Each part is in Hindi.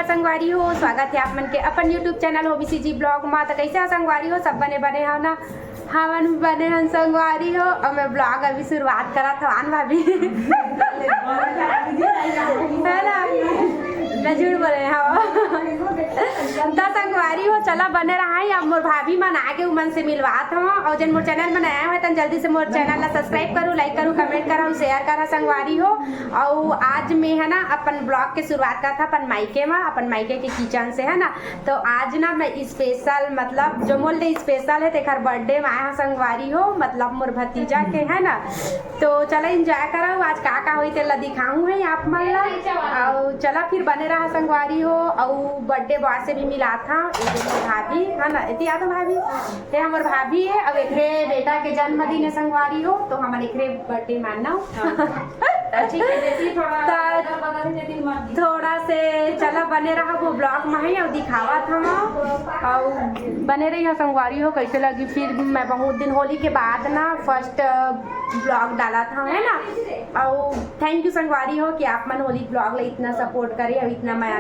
नमस्कार संगवारी हो, स्वागत है आप मन के अपन यूट्यूब चैनल हो बीसीजी ब्लॉग में। तो कैसे हो संगवारी हो, सब बने बने हो ना। हमन बने हम संगवारी हो और मैं ब्लॉग अभी शुरुआत करा था आन भाभी है ना, मैं झूठ बोले तो संगवारी हो चला बने रहा है। अब मोर भाभी मन आगे उमन से मिलवात हूँ और जन मोर चैनल में आया हुआ तन जल्दी से मोर चैनल ला सब्सक्राइब करूँ, लाइक करूँ, कमेंट करूँ, शेयर करा संगवारी हो। और आज में है ना अपन ब्लॉग के शुरुआत का था अपन मायके में, अपन मायके के किचन से है ना। तो आज ना मैं स्पेशल मतलब जो मोल डे स्पेशल है तेखर बर्थडे में आया संगवारी हो, मतलब मोर भतीजा के है ना। तो चला इंजॉय करो, आज का हुई तेला दिखाऊँ है आप मन ला। और चला फिर बने रहा संगवारी हो। और बर्थडे बॉय से भी मिला था भाभी है ना, इतनी याद भाभी ये हमारे भाभी है। अब एक बेटा के जन्मदिन है संगवारी हो, तो हमारे एक बर्थडे मानना थोड़ा से चला बने रहा वो ब्लॉग में है और दिखावा था और बने रही हो संगवारी हो। कैसे लगी फिर मैं बहुत दिन होली के बाद ना फर्स्ट ब्लॉग डाला था है ना। और थैंक यू संगवारी हो कि आप मन होली ब्लॉग ले इतना सपोर्ट करे और इतना मैं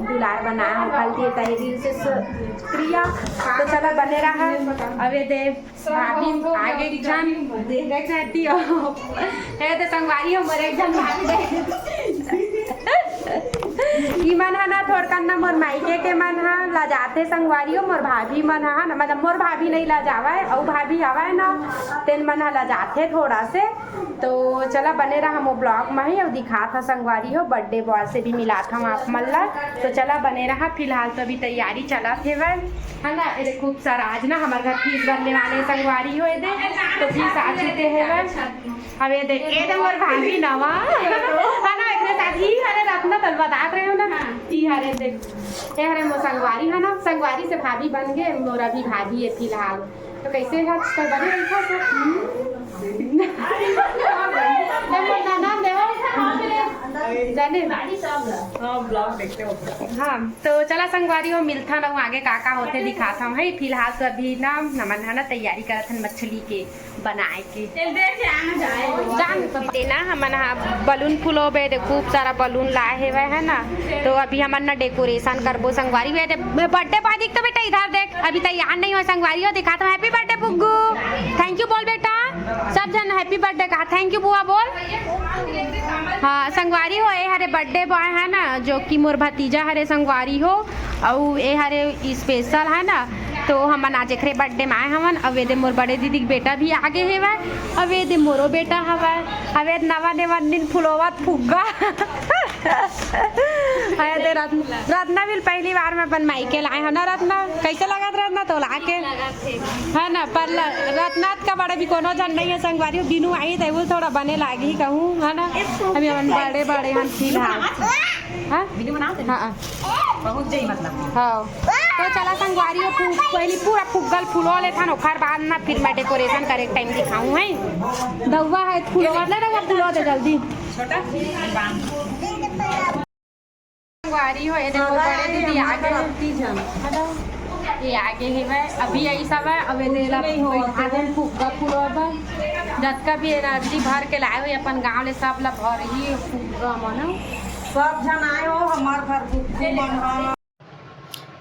दुलार बनाया हूँ कल दिए तहरीर से शुक्रिया। तो चला बने रहा अब ये दे भाभी आगे जन देख रहती हो है तो संगवारी हो मेरे जन भाभी ई मन है ना थोड़ करना मोर मायके के मन है ला जाते संगवारी हो। मोर भाभी मन है ना, मतलब मोर भाभी नहीं ला जावा है और भाभी आवा है ना तेन मन ला जाते थोड़ा से। तो चला बने रहा हम ब्लॉग में ही और दिखा था संगवारी हो। बर्थडे बॉय से भी मिला था आप मन ला। तो चला बने रहा। फिलहाल तो अभी तैयारी चला थे वह है ना। ये खूब सारा आज ना हमारे घर फीस बनने वाले संगवारी हो दे, तो फीस आते है वह। अब ये देख ये तो मोर भाभी नवा है ना, इतने साथी हरे रत्ना तल बता रहे हो ना ई हरे देख ये हरे मोर संगवारी है ना। संगवारी से भाभी बन गए, मोर अभी भाभी है फिलहाल। तो कैसे है तो बने रखा हाँ। तो चला संगवारी हो मिलता ना आगे काका होते दिखाता हूँ है। फिलहाल तो अभी ना नमन है ना तैयारी करा था मछली के बनाए के जान देना हमन बलून फूलो बे खूब सारा बलून लाए है वह है ना। तो अभी हमन ना डेकोरेशन करबो संगवारी हुए बर्थडे पार्टी। तो बेटा इधर देख अभी तैयार नहीं हो संगवारी हो, दिखाता हूँ। हैप्पी बर्थडे पुग्गू, थैंक यू बोल बेटा सब जन हैप्पी बर्थडे कहा, थैंक यू बुआ बोल। हाँ संगवारी हो ये हरे बर्थडे बॉय है ना जो कि मोर भतीजा हरे संगवारी हो और ये हरे स्पेशल है ना। तो हमन आज एक बर्थडे में आए हमन। अब दे मोर बड़े दीदी के बेटा भी आगे है वह, अब दे मोरो बेटा हवा, अब नवा नेवा दिन फुलोवत फुग्गा दे रत्ना भी पहली बार में अपन मायके लाए है ना। रत्ना कैसे लगा रत्ना तो ला के है ना, पर रत्नाथ का बड़े भी कोनो जन नहीं है संगवारी। बिनू आई थे वो थोड़ा बने लागी कहूँ है ना। अभी अपन बड़े बड़े हम फिलहाल हाँ बहुत जई मतलब हाँ। तो चला संगवारी हो पहले पूरा फुग्गल फूलो ले था ओखर बाद ना फिर मैं डेकोरेशन करे टाइम दिखाऊँ है। दौवा है फूलो ना फूलो दे जल्दी छोटा संगवारी हो ये देखो बड़े दीदी आगे ये आगे ही है अभी ऐसा है। अब आगे फुग्गा फूलो जतका भी एनर्जी भर के लाए हुए अपन गाँव ले सब ला भर ही फुग्गा मन सब जन आए हो हमार घर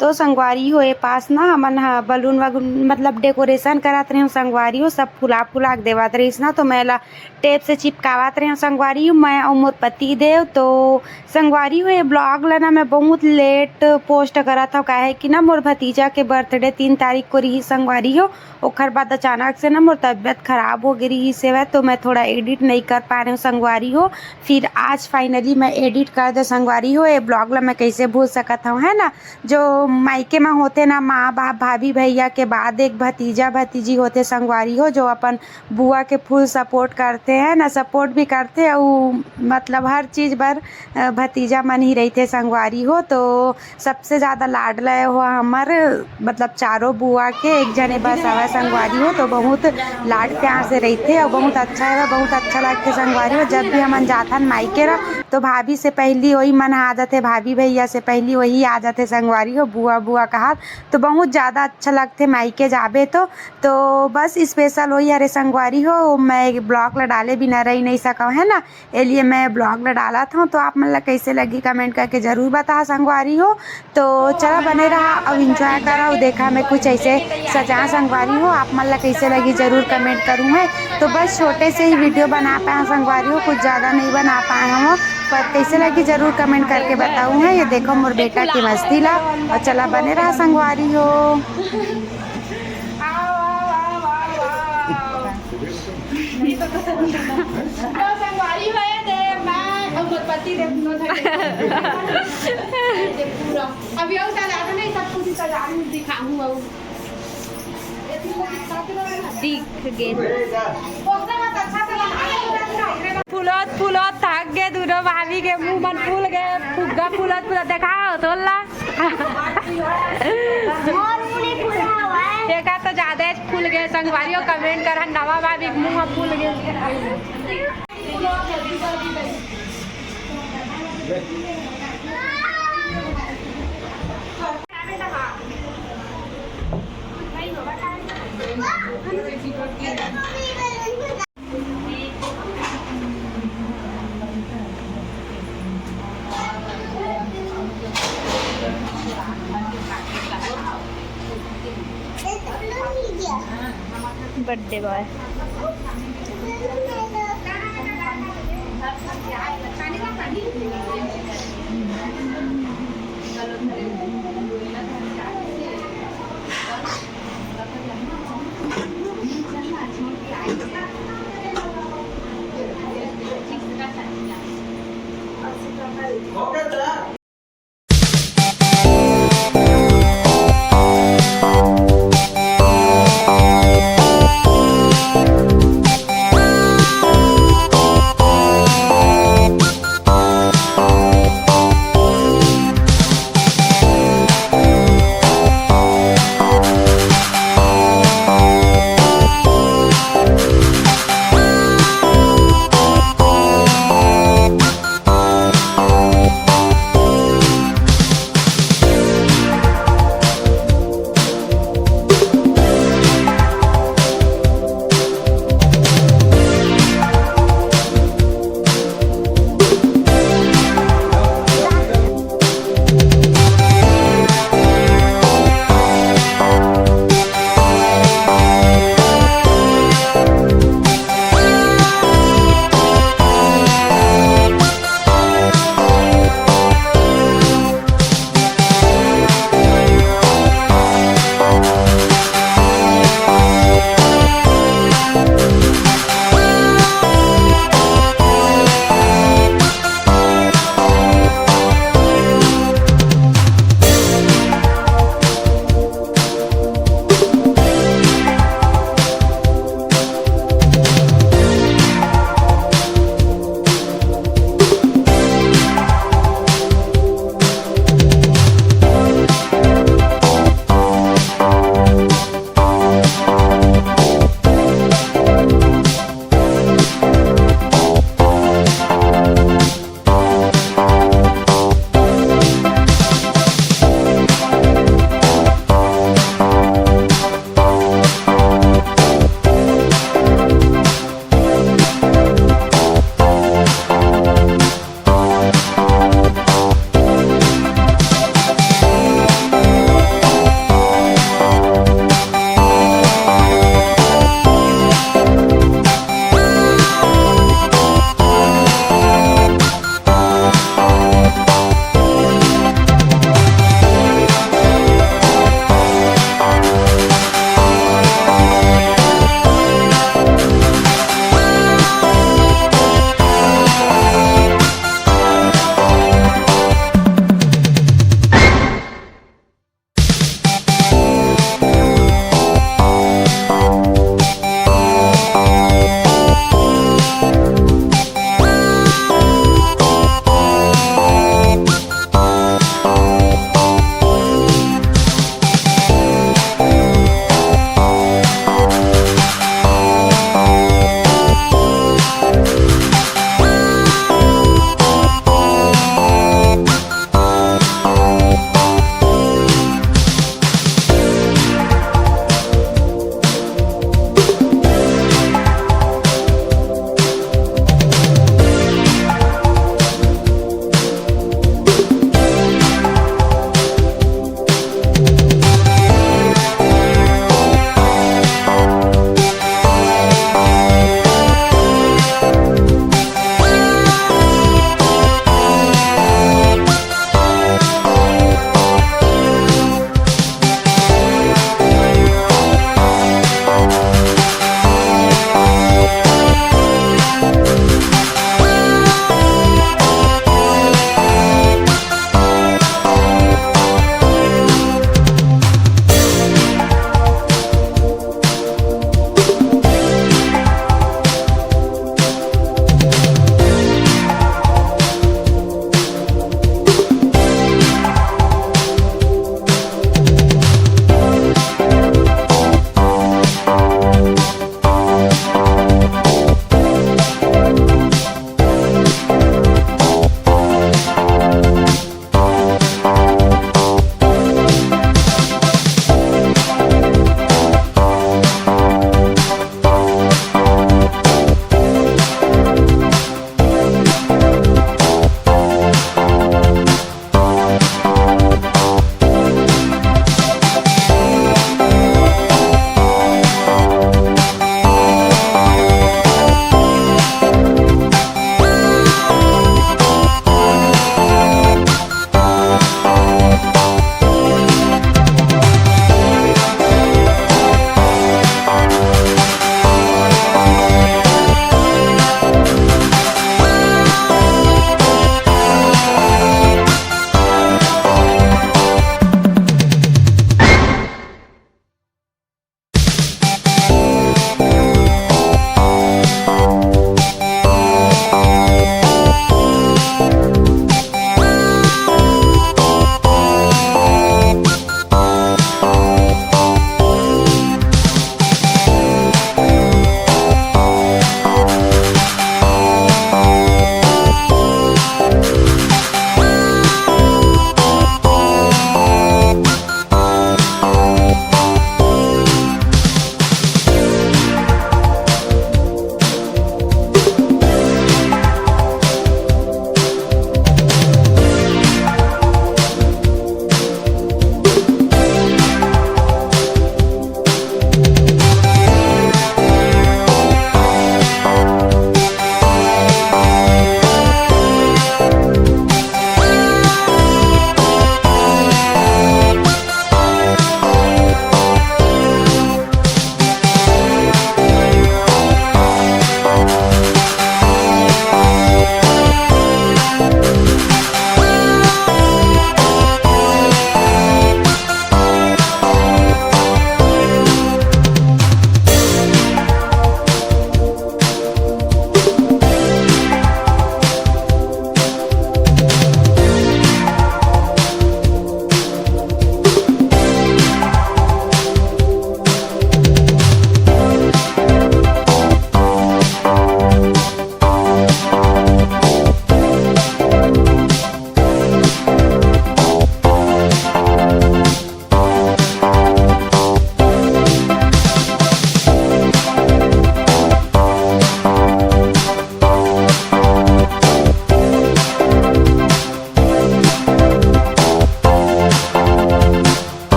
तो संगवारी हो ये पास ना हमन बलून वगून मतलब डेकोरेशन करात रहे संगवारी हो, सब फुला फुला के देवात रहीस ना। तो मैं ला टेप से चिपकावत रहे संगवारी हो मैं और मोर पति देव। तो संगवारी हो ये ब्लॉग ला ना मैं बहुत लेट पोस्ट करा था काहे कि ना मोर भतीजा के बर्थडे 3 तारीख को रही संगवारी हो। ओखर बाद अचानक से ना मोर तबीयत खराब हो गई से तो मैं थोड़ा एडिट नहीं कर पा रही हूँ संगवारी हो। फिर आज फाइनली मैं एडिट कर दे संगवारी हो। ये ब्लॉग ला मैं कैसे भूल सकता हूँ है ना। जो मायके में होते ना माँ बाप भाभी भैया के बाद एक भतीजा भतीजी होते संगवारी हो जो अपन बुआ के फुल सपोर्ट करते हैं ना, सपोर्ट भी करते और मतलब हर चीज़ पर भतीजा मन ही रहते संगवारी हो। तो सबसे ज़्यादा लाडला हो हमार मतलब चारों बुआ के एक जने बस आवा संगवारी हो। तो बहुत लाड प्यार से रहते और बहुत अच्छा है, बहुत अच्छा लगते संगवारी हो। जब भी हमन जाथन मायके रहा तो भाभी से पहली वही मन आ जाते, भाभी भैया से पहली वही आ जाते संगवारी हो। बुआ बुआ कहा तो बहुत ज़्यादा अच्छा लगते मायके जाबे तो बस स्पेशल वही अरे संगवारी हो मैं ब्लॉग ला डाले बिना रही नहीं सका है ना, इसलिए मैं ब्लॉग ला डाला था। तो आप मतलब कैसे लगी कमेंट करके ज़रूर बता संगवारी हो। तो चला बने रहा अब इंजॉय करा और देखा मैं कुछ ऐसे सजा संगवारी हो, आप मतलब कैसे लगी ज़रूर कमेंट करूँ है। तो बस छोटे से ही वीडियो बना पाए संगवारी हो, कुछ ज़्यादा नहीं बना पाए हम, पर कैसे लगी ज़रूर कमेंट करके बताऊँ है। ये देखो मोर बेटा की मस्ती ला और चला बने रहा संगवारी हो। संगवारी है दे मैं और पति दे पूरा अभी और सजा नहीं सब कुछ सजा दिखाऊं और दिख गए फूलत फूलत थक गए दोनों भाभी के मुंह मन फूल गए फुग्गा फूलत फूलत दिखाओ तोला देखा तो ज्यादा फूल गए संगवारी हो कमेंट कर नवा भाभी के मुंह में फूल गए। Birthday boy